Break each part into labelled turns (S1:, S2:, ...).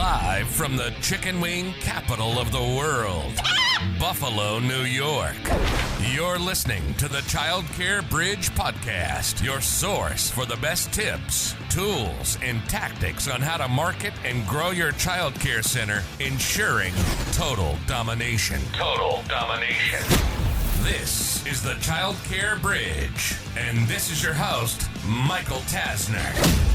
S1: Live from the chicken wing capital of the world, Buffalo, New York. You're listening to the Childcare Bridge podcast, your source for the best tips, tools, and tactics on how to market and grow your childcare center, ensuring total domination. Total domination. This is the Childcare Bridge, and this is your host, Michael Tasner.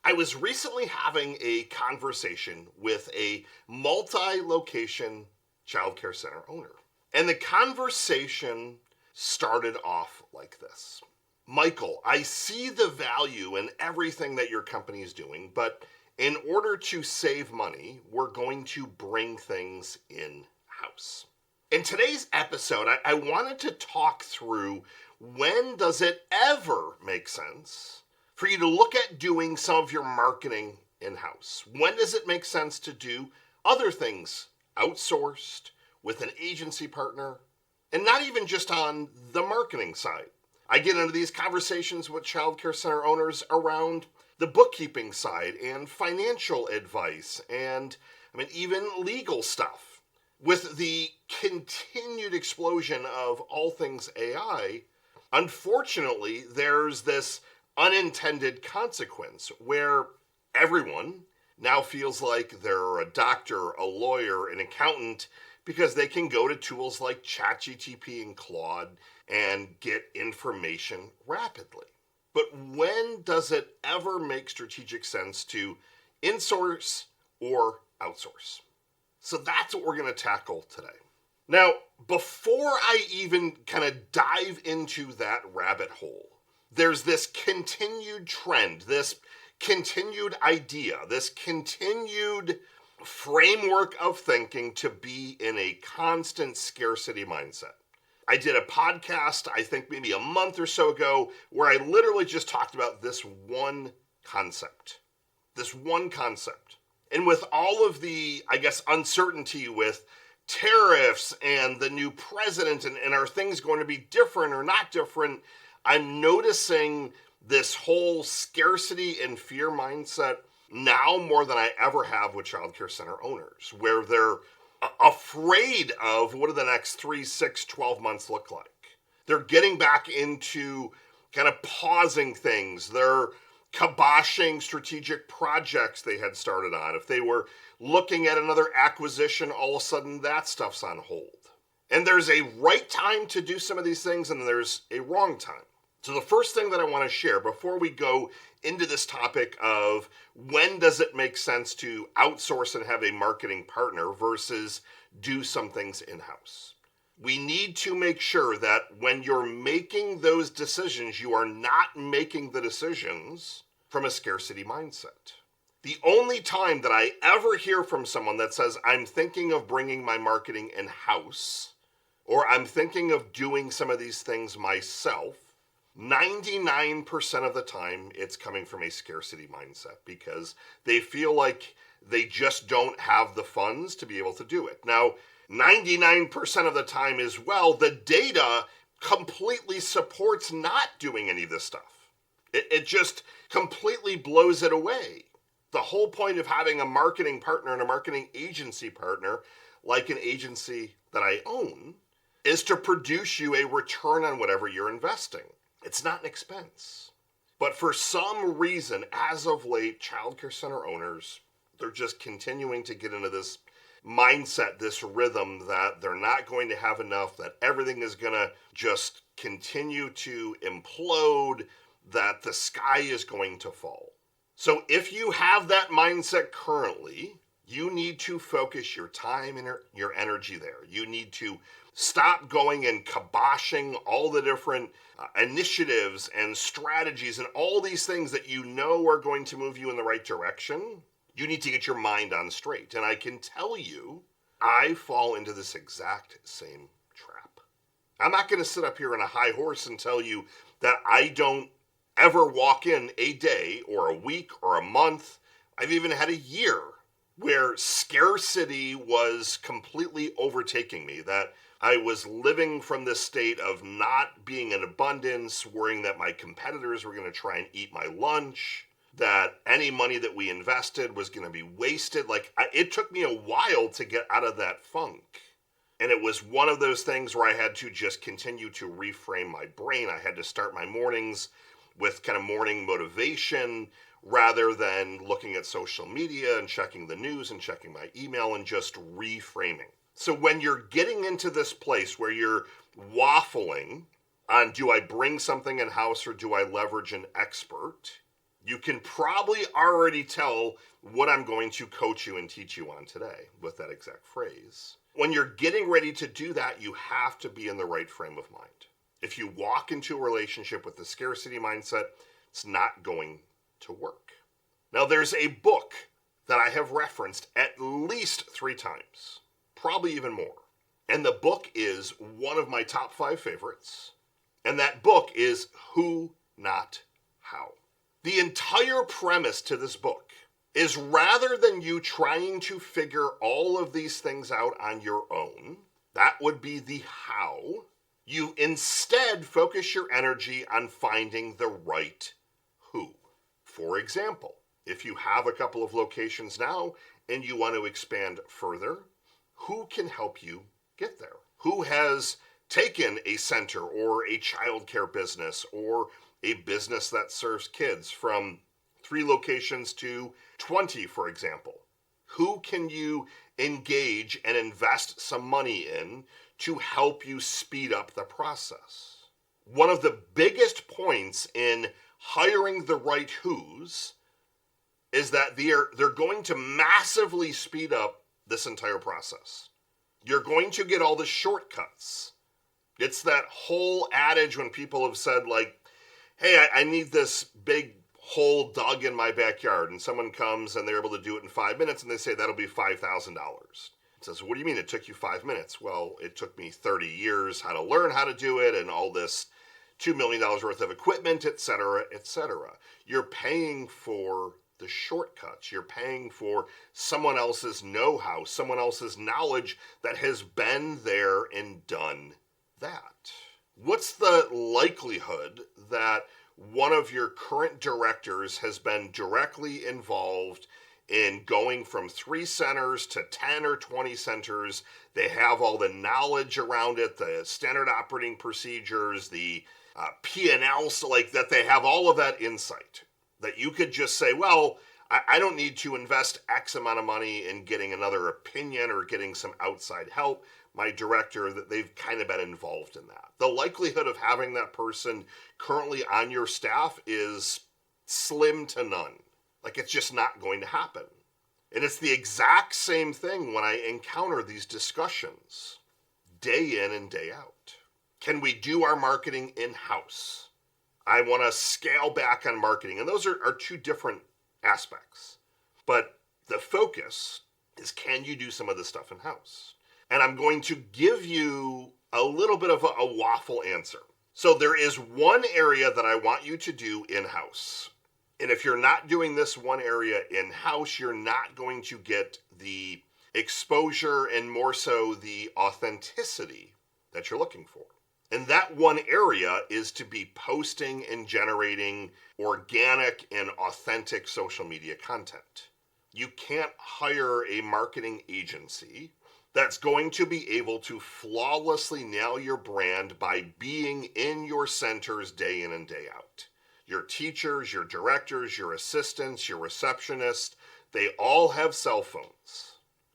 S2: I was recently having a conversation with a multi-location childcare center owner. And the conversation started off like this. Michael, I see the value in everything that your company is doing, but in order to save money, we're going to bring things in-house. In today's episode, I wanted to talk through when does it ever make sense for you to look at doing some of your marketing in-house? When does it make sense to do other things outsourced with an agency partner? And not even just on the marketing side. I get into these conversations with childcare center owners around the bookkeeping side and financial advice and even legal stuff. With the continued explosion of all things AI, unfortunately, there's this unintended consequence where everyone now feels like they're a doctor, a lawyer, an accountant, because they can go to tools like ChatGPT and Claude and get information rapidly. But when does it ever make strategic sense to insource or outsource? So that's what we're going to tackle today. Now, before I even kind of dive into that rabbit hole, there's this continued trend, this continued idea, this continued framework of thinking to be in a constant scarcity mindset. I did a podcast, I think maybe a month or so ago, where I literally just talked about this one concept. This one concept. And with all of the, uncertainty with tariffs and the new president and are things going to be different or not different, I'm noticing this whole scarcity and fear mindset now more than I ever have with childcare center owners, where they're afraid of what do the next 3, 6, 12 months look like. They're getting back into kind of pausing things. They're kiboshing strategic projects they had started on. If they were looking at another acquisition, all of a sudden that stuff's on hold. And there's a right time to do some of these things, and there's a wrong time. So the first thing that I want to share before we go into this topic of when does it make sense to outsource and have a marketing partner versus do some things in-house. We need to make sure that when you're making those decisions, you are not making the decisions from a scarcity mindset. The only time that I ever hear from someone that says, I'm thinking of bringing my marketing in-house, or I'm thinking of doing some of these things myself, 99% of the time, it's coming from a scarcity mindset because they feel like they just don't have the funds to be able to do it. Now, 99% of the time as well, the data completely supports not doing any of this stuff. It just completely blows it away. The whole point of having a marketing partner and a marketing agency partner, like an agency that I own, is to produce you a return on whatever you're investing. It's not an expense. But for some reason, as of late, childcare center owners, they're just continuing to get into this mindset, this rhythm that they're not going to have enough, that everything is going to just continue to implode, that the sky is going to fall. So if you have that mindset currently, you need to focus your time and your energy there. You need to stop going and kiboshing all the different initiatives and strategies and all these things that you know are going to move you in the right direction. You need to get your mind on straight. And I can tell you, I fall into this exact same trap. I'm not going to sit up here on a high horse and tell you that I don't ever walk in a day or a week or a month. I've even had a year where scarcity was completely overtaking me, that I was living from this state of not being in abundance, worrying that my competitors were going to try and eat my lunch, that any money that we invested was going to be wasted. It took me a while to get out of that funk. And it was one of those things where I had to just continue to reframe my brain. I had to start my mornings with kind of morning motivation rather than looking at social media and checking the news and checking my email and just reframing. So when you're getting into this place where you're waffling on, do I bring something in-house or do I leverage an expert? You can probably already tell what I'm going to coach you and teach you on today with that exact phrase. When you're getting ready to do that, you have to be in the right frame of mind. If you walk into a relationship with the scarcity mindset, it's not going to work. Now, there's a book that I have referenced at least 3 times, probably even more. And the book is one of my top 5 favorites. And that book is Who, Not How. The entire premise to this book is, rather than you trying to figure all of these things out on your own, that would be the how, you instead focus your energy on finding the right who. For example, if you have a couple of locations now and you want to expand further, who can help you get there? Who has taken a center or a childcare business or a business that serves kids from 3 locations to 20, for example? Who can you engage and invest some money in to help you speed up the process? One of the biggest points in hiring the right who's is that they're going to massively speed up this entire process. You're going to get all the shortcuts. It's that whole adage when people have said, like, hey, I need this big hole dug in my backyard, and someone comes and they're able to do it in 5 minutes, and they say that'll be $5,000. It says, what do you mean it took you 5 minutes? Well, it took me 30 years how to learn how to do it, and all this $2 million worth of equipment, etc., etc. You're paying for the shortcuts. You're paying for someone else's know-how, someone else's knowledge that has been there and done that. What's the likelihood that one of your current directors has been directly involved in going from 3 centers to 10 or 20 centers? They have all the knowledge around it, the standard operating procedures, the P&L, so like that they have all of that insight. That you could just say, well, I don't need to invest X amount of money in getting another opinion or getting some outside help. My director, that they've kind of been involved in that. The likelihood of having that person currently on your staff is slim to none. Like, it's just not going to happen. And it's the exact same thing when I encounter these discussions day in and day out. Can we do our marketing in-house? I want to scale back on marketing. And those are 2 different aspects. But the focus is, can you do some of this stuff in-house? And I'm going to give you a little bit of a waffle answer. So there is one area that I want you to do in-house. And if you're not doing this one area in-house, you're not going to get the exposure and more so the authenticity that you're looking for. And that one area is to be posting and generating organic and authentic social media content. You can't hire a marketing agency that's going to be able to flawlessly nail your brand by being in your centers day in and day out. Your teachers, your directors, your assistants, your receptionists, they all have cell phones.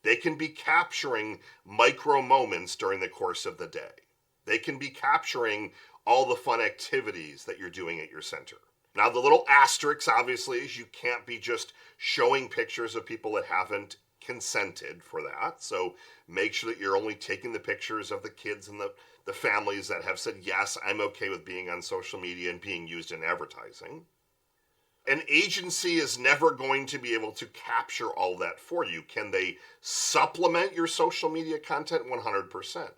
S2: They can be capturing micro moments during the course of the day. They can be capturing all the fun activities that you're doing at your center. Now, the little asterisks, obviously, is you can't be just showing pictures of people that haven't consented for that. So make sure that you're only taking the pictures of the kids and the families that have said, yes, I'm okay with being on social media and being used in advertising. An agency is never going to be able to capture all that for you. Can they supplement your social media content? 100%.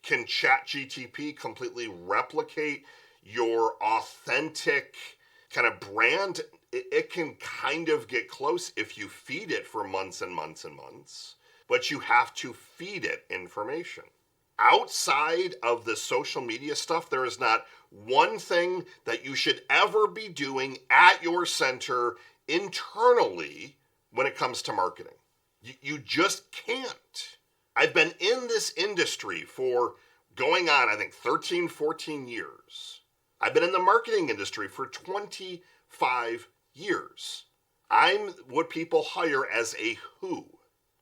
S2: Can ChatGPT completely replicate your authentic kind of brand? it can kind of get close if you feed it for months and months and months, but you have to feed it information. Outside of the social media stuff, there is not one thing that you should ever be doing at your center internally when it comes to marketing. You just can't. I've been in this industry for going on, I think, 13, 14 years. I've been in the marketing industry for 25 years. I'm what people hire as a who.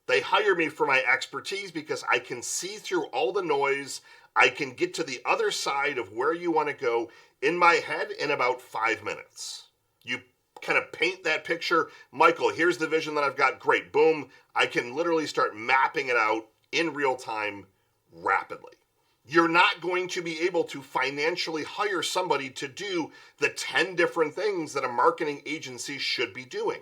S2: They hire me for my expertise because I can see through all the noise. I can get to the other side of where you want to go in my head in about 5 minutes. You kind of paint that picture. Michael, here's the vision that I've got. Great. Boom. I can literally start mapping it out in real time rapidly. You're not going to be able to financially hire somebody to do the 10 different things that a marketing agency should be doing.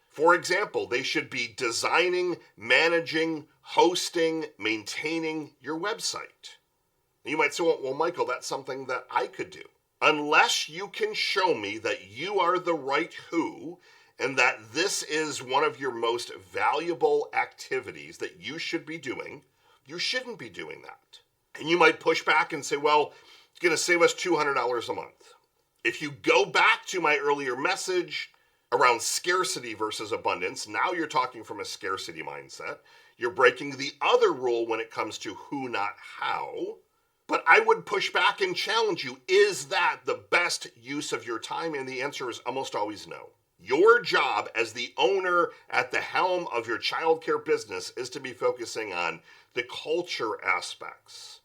S2: For example, they should be designing, managing, hosting, maintaining your website. You might say, well, Michael, that's something that I could do. Unless you can show me that you are the right who and that this is one of your most valuable activities that you should be doing, you shouldn't be doing that. And you might push back and say, well, it's going to save us $200 a month. If you go back to my earlier message around scarcity versus abundance, now you're talking from a scarcity mindset. You're breaking the other rule when it comes to who, not how. But I would push back and challenge you, is that the best use of your time? And the answer is almost always no. Your job as the owner at the helm of your childcare business is to be focusing on the culture aspects,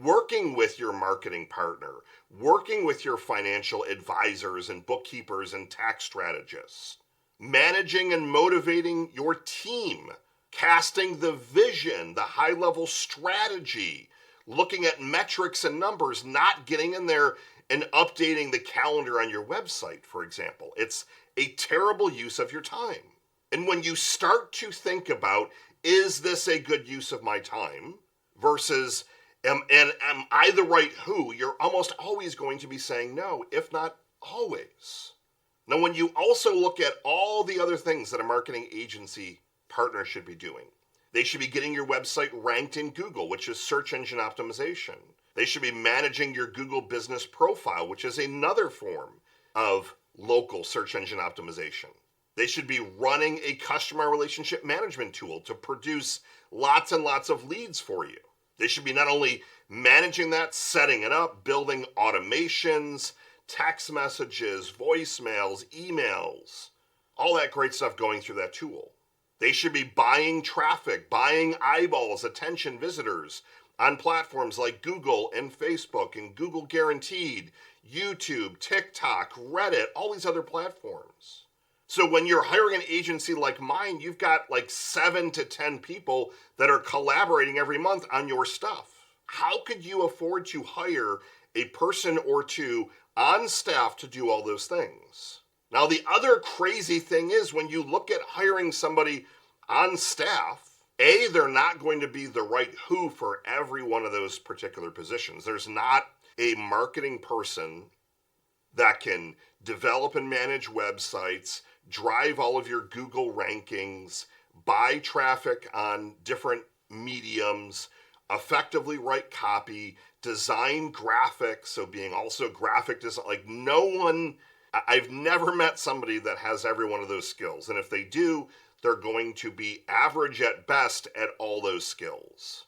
S2: working with your marketing partner, working with your financial advisors and bookkeepers and tax strategists, managing and motivating your team, casting the vision, the high-level strategy, looking at metrics and numbers, not getting in there and updating the calendar on your website, for example. It's a terrible use of your time. And when you start to think about, is this a good use of my time versus am I the right who, you're almost always going to be saying no, if not always. Now, when you also look at all the other things that a marketing agency partner should be doing, they should be getting your website ranked in Google, which is search engine optimization. They should be managing your Google business profile, which is another form of local search engine optimization. They should be running a customer relationship management tool to produce lots and lots of leads for you. They should be not only managing that, setting it up, building automations, text messages, voicemails, emails, all that great stuff going through that tool. They should be buying traffic, buying eyeballs, attention, visitors on platforms like Google and Facebook and Google Guaranteed, YouTube, TikTok, Reddit, all these other platforms. So when you're hiring an agency like mine, you've got like 7 to 10 people that are collaborating every month on your stuff. How could you afford to hire a person or two on staff to do all those things? Now, the other crazy thing is when you look at hiring somebody on staff, A, they're not going to be the right who for every one of those particular positions. There's not a marketing person that can develop and manage websites, drive all of your Google rankings, buy traffic on different mediums, effectively write copy, design graphics, so being also graphic design. Like I've never met somebody that has every one of those skills. And if they do, they're going to be average at best at all those skills.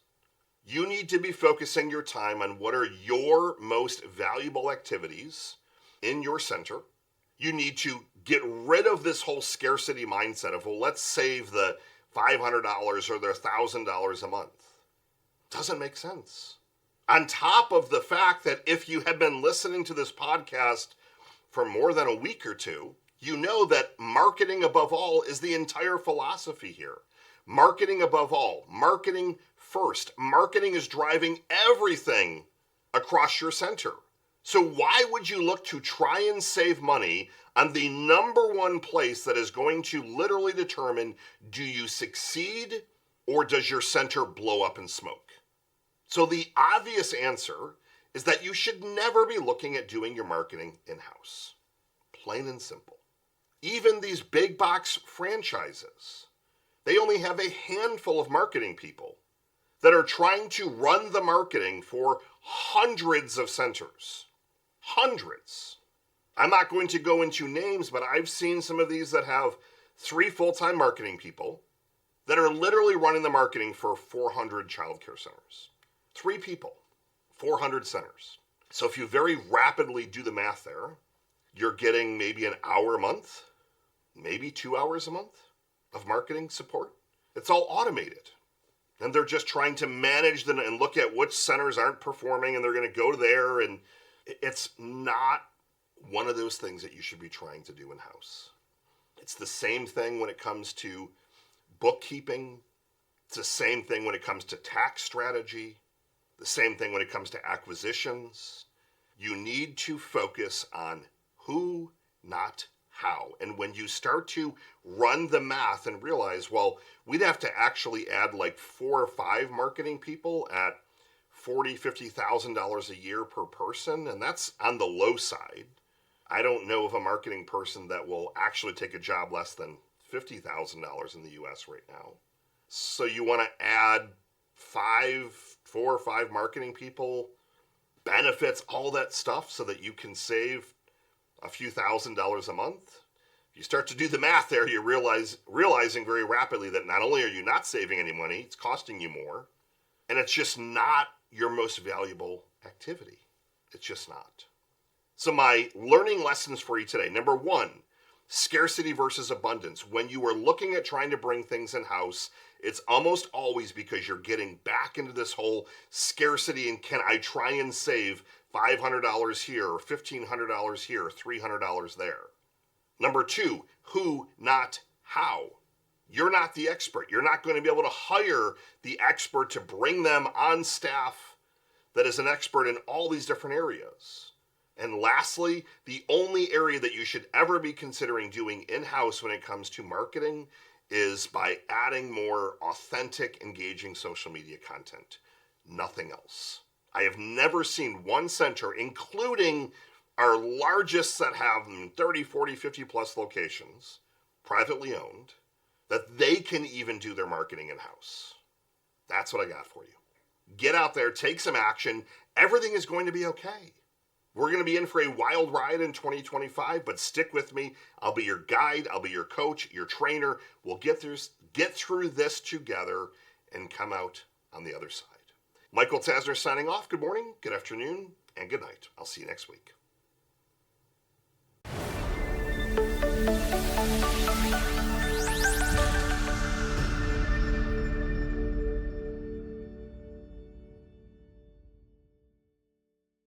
S2: You need to be focusing your time on what are your most valuable activities in your center. You need to get rid of this whole scarcity mindset of, well, let's save the $500 or the $1,000 a month. Doesn't make sense. On top of the fact that if you have been listening to this podcast for more than a week or two, you know that marketing above all is the entire philosophy here. Marketing above all, marketing first. Marketing is driving everything across your center. So why would you look to try and save money on the number one place that is going to literally determine, do you succeed or does your center blow up in smoke? So the obvious answer is that you should never be looking at doing your marketing in-house. Plain and simple. Even these big box franchises, they only have a handful of marketing people that are trying to run the marketing for hundreds of centers. Hundreds. I'm not going to go into names, but I've seen some of these that have 3 full-time marketing people that are literally running the marketing for 400 childcare centers. 3 people, 400 centers. So if you very rapidly do the math there, you're getting maybe an hour a month, maybe 2 hours a month of marketing support. It's all automated. And they're just trying to manage them and look at which centers aren't performing, and they're going to go there. And it's not one of those things that you should be trying to do in-house. It's the same thing when it comes to bookkeeping. It's the same thing when it comes to tax strategy. The same thing when it comes to acquisitions. You need to focus on who, not how. And when you start to run the math and realize, well, we'd have to actually add like 4 or 5 marketing people at $40,000, $50,000 a year per person, and that's on the low side. I don't know of a marketing person that will actually take a job less than $50,000 in the US right now. So you want to add 4 or 5 marketing people, benefits, all that stuff, so that you can save a few $1,000s a month. You start to do the math there, you're realizing very rapidly that not only are you not saving any money, it's costing you more, and it's just not your most valuable activity. It's just not. So my learning lessons for you today. Number 1, scarcity versus abundance. When you are looking at trying to bring things in-house, it's almost always because you're getting back into this whole scarcity and can I try and save $500 here, or $1,500 here, or $300 there. Number 2, who, not how. You're not the expert. You're not going to be able to hire the expert to bring them on staff that is an expert in all these different areas. And lastly, the only area that you should ever be considering doing in-house when it comes to marketing is by adding more authentic, engaging social media content. Nothing else. I have never seen one center, including our largest that have 30, 40, 50 plus locations, privately owned, that they can even do their marketing in-house. That's what I got for you. Get out there, take some action. Everything is going to be okay. We're going to be in for a wild ride in 2025, but stick with me. I'll be your guide. I'll be your coach, your trainer. We'll get through this together and come out on the other side. Michael Tasner signing off. Good morning, good afternoon, and good night. I'll see you next week.